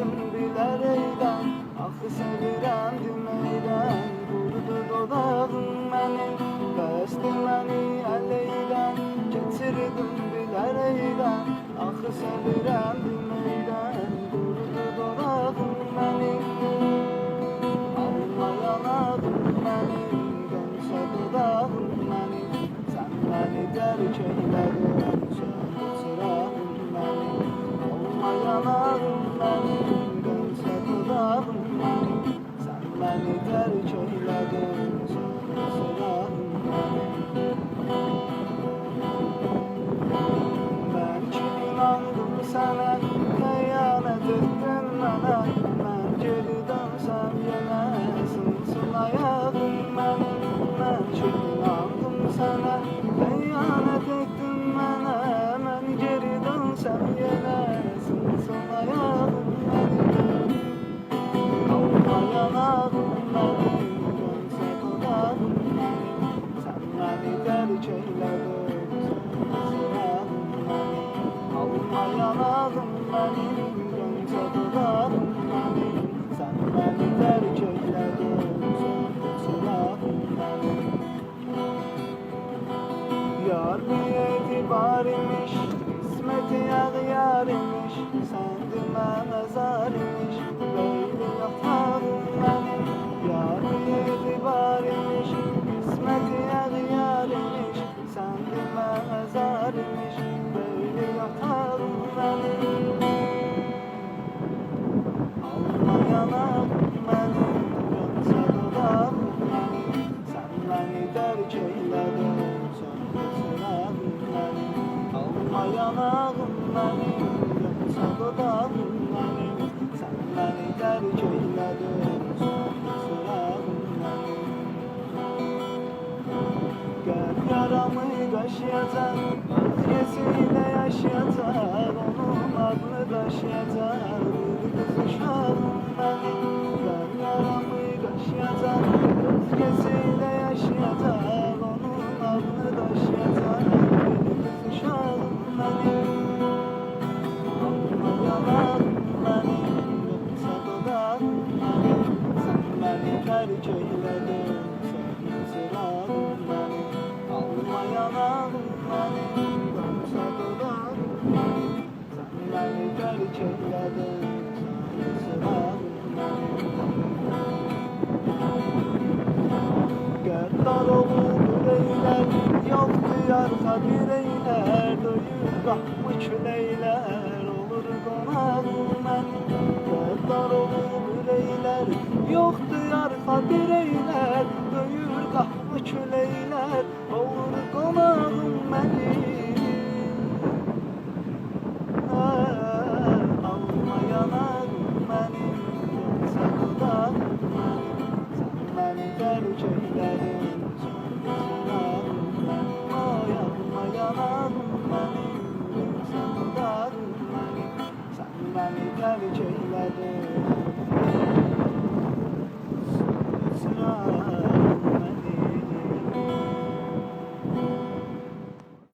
sevdim bilərəkdən, axı sevirəm deməkdən. Qurudu dodağım mənim, bəsdi məni əleydən, keçirdim bilərəkdən, axı sevirəm deməkdən. Qurudu dodağım mənim, alma yanağım mənim, dönsə dodağım mənim, sən məni dərk eylədin, söndür çırağım mənim. Alma yanağım mənim, dönsə dodağım mənim, sən məni dərk eylədin, söndür çırağım mənim. Mən ki inandım sənə, xəyanət etdin mənə, mən geri dönsəm yenə sınsın ayağım mənim. Mən ki inandım sənə, xəyanət etdin mənə, mən geri dönsəm yenə sınsın ayağım mənim. Alma yanağım mənim, dönsə dodağım mənim, sən məni dərk eylədin, sırağım mənim. Alma yanağım mənim, dönsə dodağım mənim, sən məni dərk eylədin, sırağım mənim. Yar bir etibar imiş, qismeti ağyar imiş, sən demə məzar imiş, böyle yatağım mənim. Yar bir etibar imiş, qismeti ağyar imiş, sən demə məzar imiş, böyle yatağım mənim. Alma yanağım mənim, dönsə dodağım mənim, sən məni dərk eylədin, söndür çırağım mənim. Alma yanağım mənim, dönsə dodağım mənim, sən məni dərk eylədin, söndür çırağım mənim. Qəlb yaramı qaşıyacaq, özgəsiyle yaşayacaq, onun adını daşıyacaq, bir qız uşağım mənim. Qəlb yaramı qaşıyacaq, özgəsiyle yaşayacaq, onun adını daşıyacaq, bir qız uşağım mənim. Alma yanağım mənim, dönsə dodağım mənim, sən məni dərk eylədin, söndür çırağım mənim. Alma yanağım mənim, dönsə dodağım mənim, sən məni dərk eylədin, söndür çırağım mənim. Qəddar olur ürəklər, yoxdur yarxa bireylər, döyür qapı küləklər, olur qonağım mənim. Qəddar olur ürəklər, yoxdur yarxa bireylər, döyür qapı küləklər, olur qonağım mənim.